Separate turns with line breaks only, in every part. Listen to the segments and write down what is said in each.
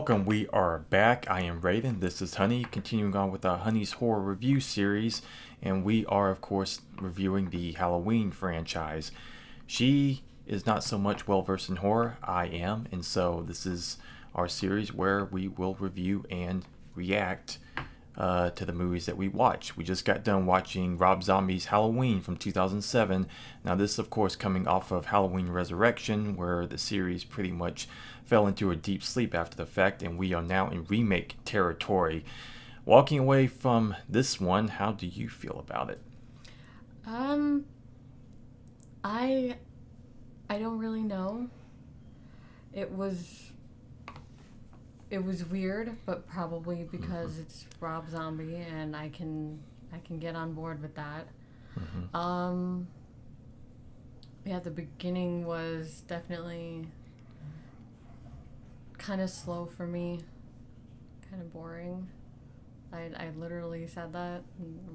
welcome. We are back. I am Raven. This is Honey, continuing on with our Honey's Horror Review series, and we are, of course, reviewing the Halloween franchise. She is not so much well versed in horror. I am, and so this is our series where we will review and react to the movies that we watch. We just got done watching Rob Zombie's Halloween from 2007. Now, this, of course, coming off of Halloween Resurrection, where the series pretty much fell into a deep sleep after the fact, and we are now in remake territory. Walking away from this one, how do you feel about it?
I don't really know. It was weird, but probably because it's Rob Zombie and I can get on board with that. Yeah, the beginning was definitely kind of slow for me, kind of boring. I literally said that.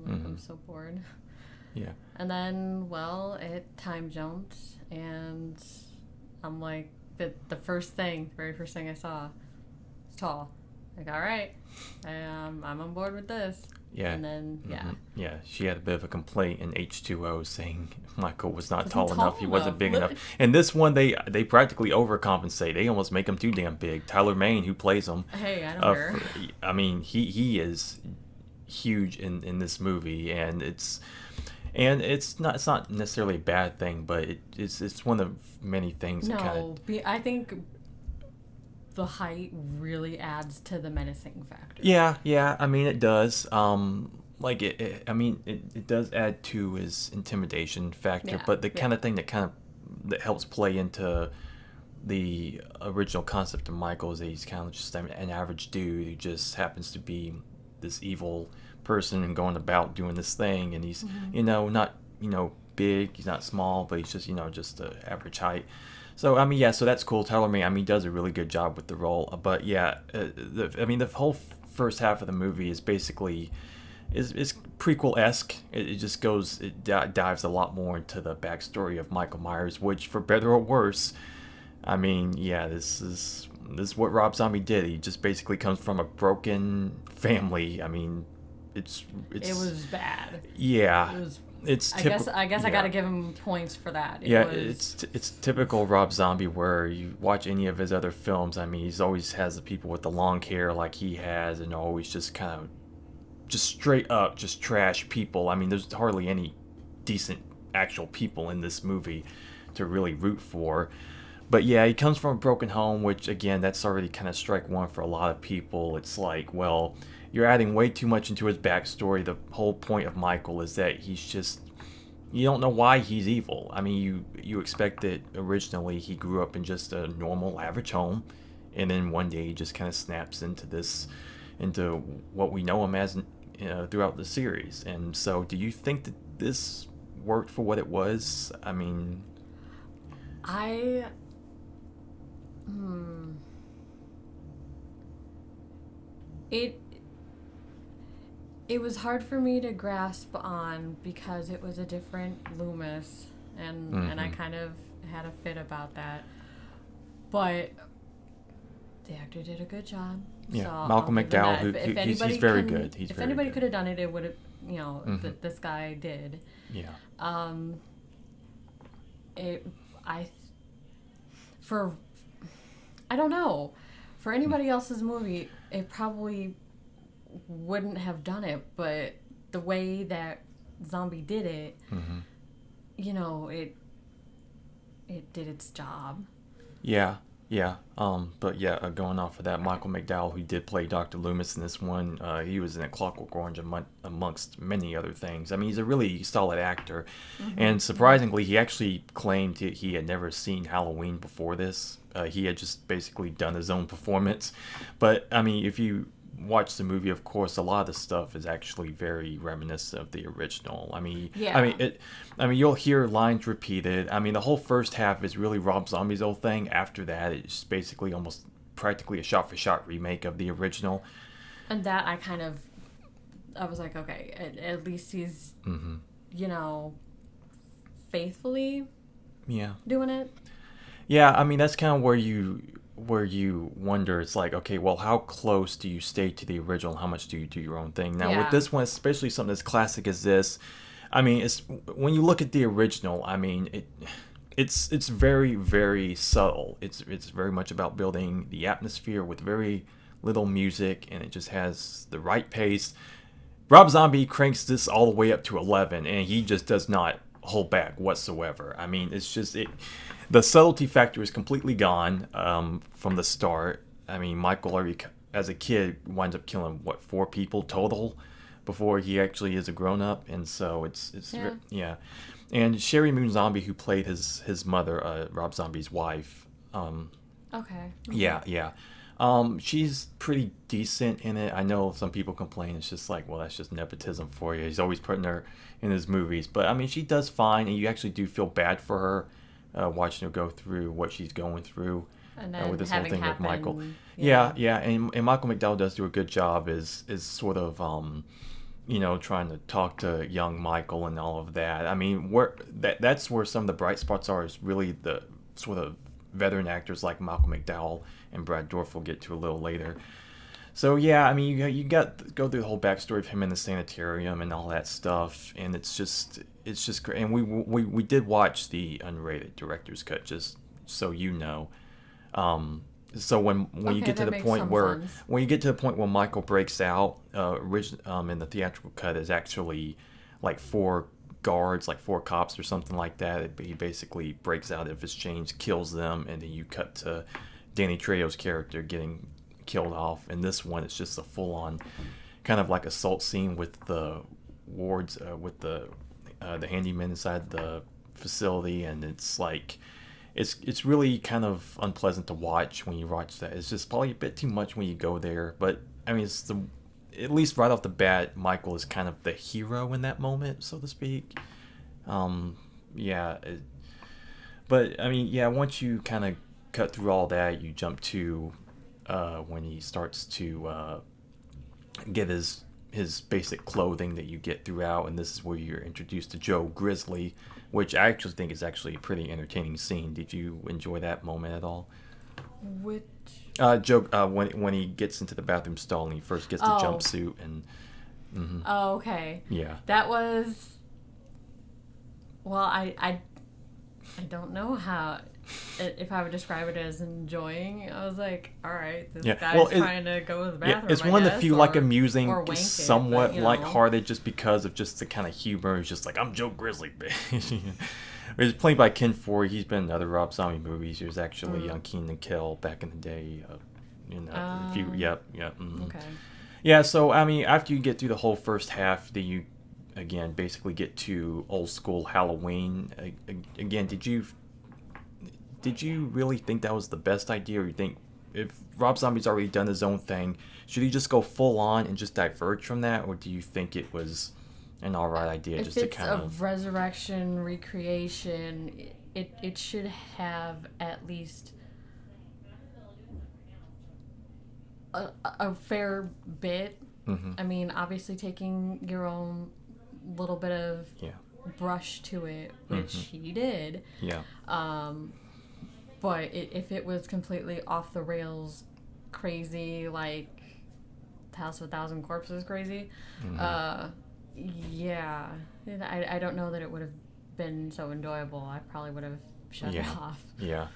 I'm so bored.
Yeah.
And then, well, it time jumped, and I'm like, the very first thing I saw, it's tall. Like, all right, I'm on board with this.
Yeah.
And then, yeah.
Yeah, she had a bit of a complaint in H2O saying Michael was not
Wasn't
tall
tall
enough. He wasn't
enough.
big enough. And this one, they practically overcompensate. They almost make him too damn big. Tyler Mane, who plays him,
Hey, I don't care.
I mean, he is huge in this movie, and it's not necessarily a bad thing, but it's one of many things that kind of.
No, I think the height really adds to the menacing factor.
Yeah. I mean, it does. It does add to his intimidation factor,
Yeah,
but the
yeah.
kind of thing that helps play into the original concept of Michael is that he's kind of just an average dude who just happens to be this evil person and going about doing this thing, and he's not big, he's not small, but he's just the average height. So I mean, yeah, so that's cool. Tyler Mane, I mean, does a really good job with the role. But yeah, the whole first half of the movie is basically is prequel-esque. It just goes, dives a lot more into the backstory of Michael Myers, which, for better or worse, I mean, yeah, this is what Rob Zombie did. He just basically comes from a broken family. I mean, it
was bad.
Yeah.
It was.
It's
I guess I gotta give him points for that.
It's typical Rob Zombie, where you watch any of his other films. I mean, he's always has the people with the long hair like he has, and always just kind of just straight up just trash people. I mean, there's hardly any decent actual people in this movie to really root for. But yeah, he comes from a broken home, which again, that's already kind of strike one for a lot of people. It's like, well, you're adding way too much into his backstory. The whole point of Michael is that you don't know why he's evil. I mean, you expect that originally he grew up in just a normal, average home, and then one day he just kind of snaps into what we know him as throughout the series. And so, do you think that this worked for what it was? I mean,
It was hard for me to grasp on because it was a different Loomis, and I kind of had a fit about that. But the actor did a good job.
yeah,
So
Malcolm
I'll give him
McDowell,
that.
he's very good.
If anybody could have done it, it would have. This guy did.
Yeah.
I don't know. For anybody else's movie, it probably wouldn't have done it, but the way that Zombie did it, it did its job.
Yeah. But yeah, going off of that, Michael McDowell, who did play Dr. Loomis in this one, he was in A Clockwork Orange amongst many other things. I mean, he's a really solid actor, and surprisingly, he actually claimed he had never seen Halloween before this. He had just basically done his own performance. But I mean, if you watch the movie, of course, a lot of the stuff is actually very reminiscent of the original. I mean, you'll hear lines repeated. I mean, the whole first half is really Rob Zombie's old thing. After that, it's basically almost practically a shot-for-shot remake of the original.
And that I was like, okay, at least he's, faithfully doing it.
Yeah, I mean, that's kind of where you wonder, it's like, okay, well, how close do you stay to the original? How much do you do your own thing? Now, with
Yeah.
this one, especially something as classic as this, I mean, it's when you look at the original, I mean, it's very, very subtle. It's very much about building the atmosphere with very little music, and it just has the right pace. Rob Zombie cranks this all the way up to 11, and he just does not hold back whatsoever. I mean, it's just the subtlety factor is completely gone from the start. I mean, Michael already, as a kid, winds up killing what, 4 people total before he actually is a grown up, and so
Yeah.
yeah. And Sherry Moon Zombie, who played his mother, Rob Zombie's wife,
Okay.
yeah, yeah. She's pretty decent in it. I know some people complain it's just like, well, that's just nepotism for you. He's always putting her in his movies, but I mean, she does fine, and you actually do feel bad for her, watching her go through what she's going through
And then
with this whole
having
thing
happen.
with Michael. Yeah, yeah, and Michael McDowell does do a good job. Is sort of trying to talk to young Michael and all of that. I mean, that's where some of the bright spots are, is really the sort of veteran actors like Malcolm McDowell and Brad Dourif will get to a little later. So yeah, I mean, you got to go through the whole backstory of him in the sanitarium and all that stuff, and it's just great. And we did watch the unrated director's cut, just so you know. So when you
Okay,
get to
that
the
makes
point
some
where
sense.
when you get to the point where Michael breaks out, in the theatrical cut is actually like 4 guards, like 4 cops or something like that. He basically breaks out of his chains, kills them, and then you cut to Danny Trejo's character getting killed off. And this one, it's just a full-on kind of like assault scene with the wards, with the handyman inside the facility, and it's like it's really kind of unpleasant to watch when you watch that. It's just probably a bit too much when you go there, but I mean, it's the at least right off the bat, Michael is kind of the hero in that moment, so to speak. Yeah, but I mean, yeah, once you kind of cut through all that, you jump to when he starts to get his basic clothing that you get throughout, and this is where you're introduced to Joe Grizzly, which I actually think is actually a pretty entertaining scene. Did you enjoy that moment at all?
Which.
Joe, when he gets into the bathroom stall and he first gets the
Oh.
jumpsuit and
Oh, okay.
yeah,
That was. Well, I don't know how. If I would describe it as enjoying, I was like, all right, this
Yeah,
guy's
well,
trying to go to the
yeah,
bathroom.
it's
I
one of the
guess,
few like
or
amusing,
wank it,
somewhat
but, you know.
lighthearted, just because of just the kind of humor. He's just like, I'm Joe Grizzly, bitch. He's played by Ken Foree. He's been in other Rob Zombie movies. He was actually on Keenan and Kel back in the day. A few, yep.
Okay.
Yeah, so I mean, after you get through the whole first half, then you again basically get to old school Halloween. Again, did you really think that was the best idea, or you think if Rob Zombie's already done his own thing, should he just go full on and just diverge from that, or do you think it was an alright idea
If
just to
it's
kind
a
of
resurrection recreation, it should have at least a fair bit.
Mhm.
I mean, obviously taking your own little bit of
yeah,
brush to it, which he did.
yeah,
But if it was completely off the rails, crazy, like House of a Thousand Corpses crazy, yeah, I don't know that it would have been so enjoyable. I probably would have shut it off.
yeah.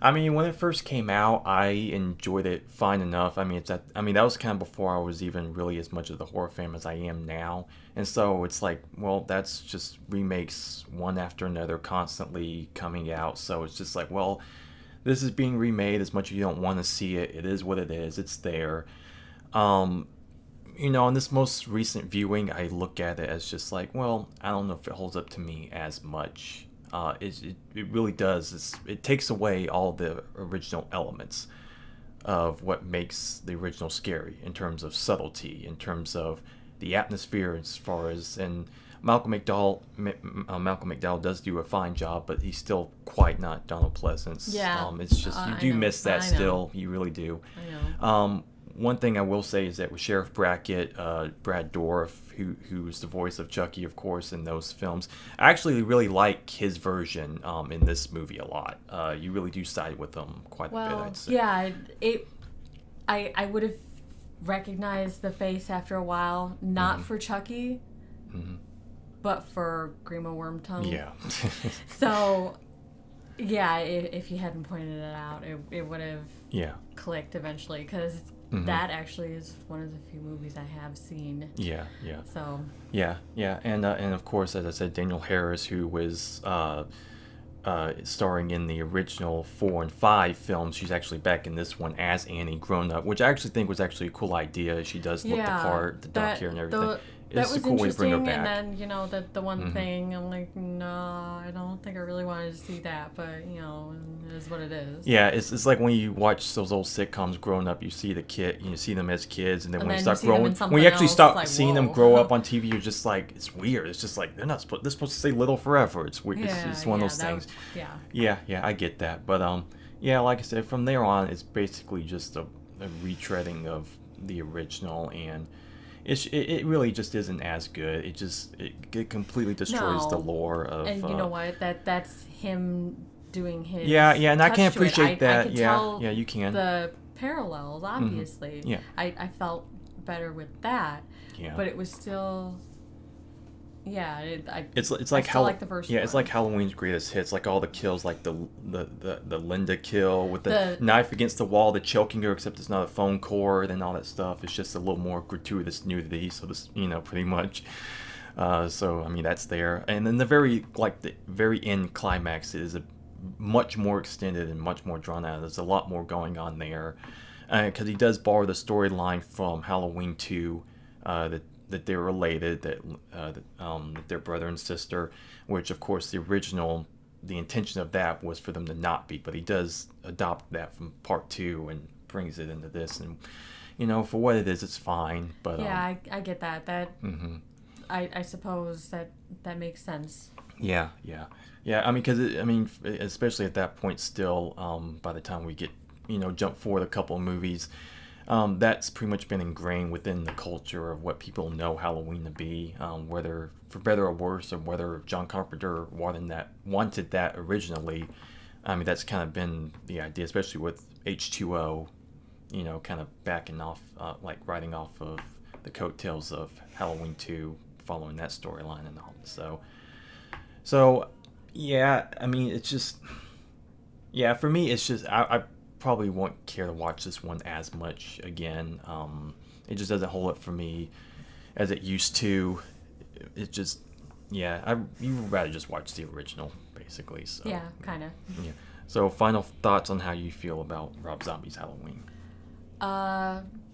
I mean, when it first came out, I enjoyed it fine enough. I mean, that was kind of before I was even really as much of the horror fan as I am now, and so it's like, well, that's just remakes one after another, constantly coming out. So it's just like, well, this is being remade. As much as you don't want to see it, it is what it is. It's there. In this most recent viewing, I look at it as just like, well, I don't know if it holds up to me as much. It really does. It takes away all the original elements of what makes the original scary in terms of subtlety, in terms of the atmosphere, as far as, and Malcolm McDowell does do a fine job, but he's still quite not Donald Pleasance.
Yeah.
It's just you do miss that
I know.
still. You really do.
I know.
one thing I will say is that with Sheriff Brackett, Brad Dourif, who's the voice of Chucky, of course, in those films, I actually really like his version in this movie a lot. You really do side with him quite a bit, I'd say.
Yeah, I would have recognized the face after a while, not for Chucky, but for Grima Wormtongue.
Yeah.
So, yeah, if you hadn't pointed it out, it would have clicked eventually, because that actually is one of the few movies I have seen.
Yeah.
So.
Yeah, and of course, as I said, Danielle Harris, who was starring in the original 4 and 5 films, she's actually back in this one as Annie grown up, which I actually think was actually a cool idea. She does look the part, the dark hair and everything.
That was
a cool way to bring her back.
And then, the one thing, I'm like, no, I don't think I really wanted to see that, but, it is what it is.
Yeah, it's like when you watch those old sitcoms growing up, you see the kid, you see them as kids, and then when you start growing, when you actually start seeing them grow up on TV, you're just like, it's weird. It's just like, they're supposed to stay little forever. It's weird. It's one of those things. Yeah, I get that. But, like I said, from there on, it's basically just a retreading of the original, and it really just isn't as good. It completely destroys the lore of.
And you know what? That's him doing his.
Yeah, and I can appreciate that.
I could
yeah, you can.
The parallels, obviously.
Yeah.
I felt better with that.
Yeah.
But it was still. Yeah,
it's like
like the first one.
It's like Halloween's greatest hits, like all the kills, like the Linda kill with the knife against the wall, the choking her, except it's not a phone cord and all that stuff. It's just a little more gratuitous nudity, so this, pretty much. So I mean, that's there, and then the very end climax is a much more extended and much more drawn out. There's a lot more going on there, because he does borrow the storyline from Halloween 2, that they're related, that they're brother and sister, which of course the intention of that was for them to not be, but he does adopt that from part 2 and brings it into this, and for what it is, it's fine. But
yeah, I get that. I suppose that makes sense.
Yeah. I mean, especially at that point, still, by the time we get jump forward a couple of movies. That's pretty much been ingrained within the culture of what people know Halloween to be, whether for better or worse, or whether John Carpenter wanted that originally. I mean, that's kind of been the idea, especially with H2O, kind of backing off, riding off of the coattails of Halloween 2, following that storyline and all. So, yeah, I mean, it's just, for me, it's just, I probably won't care to watch this one as much again. It just doesn't hold up for me as it used to. It just, you would rather just watch the original, basically. So
yeah, kind of.
Yeah. So final thoughts on how you feel about Rob Zombie's Halloween?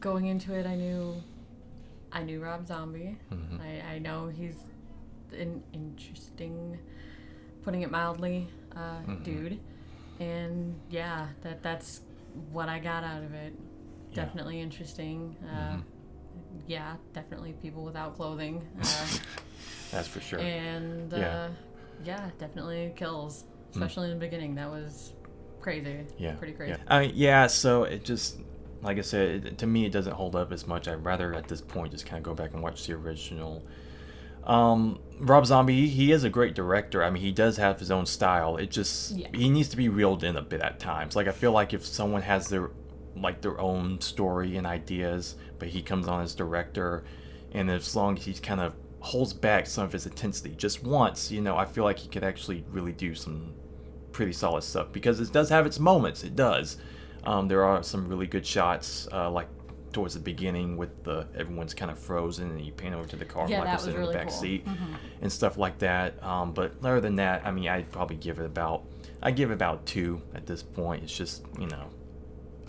Going into it, I knew Rob Zombie. I know he's an interesting, putting it mildly, dude. And yeah, that's what I got out of it. Yeah. Definitely interesting. Yeah, definitely people without clothing.
That's for sure.
And definitely kills, especially in the beginning. That was crazy. Yeah, pretty crazy.
So it just, like I said, to me it doesn't hold up as much. I'd rather at this point just kind of go back and watch the original. Rob Zombie, he is a great director. I mean, he does have his own style. It just, he needs to be reeled in a bit at times. Like, I feel like if someone has their own story and ideas, but he comes on as director, and as long as he kind of holds back some of his intensity just once, I feel like he could actually really do some pretty solid stuff, because it does have its moments. It does. There are some really good shots, like towards the beginning with everyone's kind of frozen and you pan over to the car, Michael's in the back seat and stuff like that. But other than that, I mean, I'd probably give it about 2 at this point. It's just,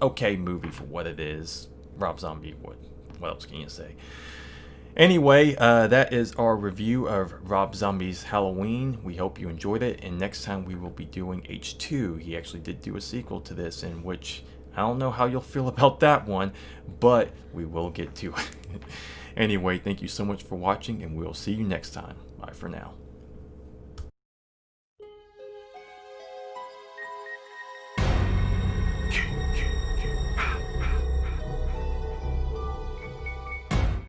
okay movie for what it is. Rob Zombie, what else can you say? Anyway, that is our review of Rob Zombie's Halloween. We hope you enjoyed it, and next time we will be doing H2. He actually did do a sequel to this, in which I don't know how you'll feel about that one, but we will get to it. Anyway, thank you so much for watching, and we'll see you next time. Bye for now.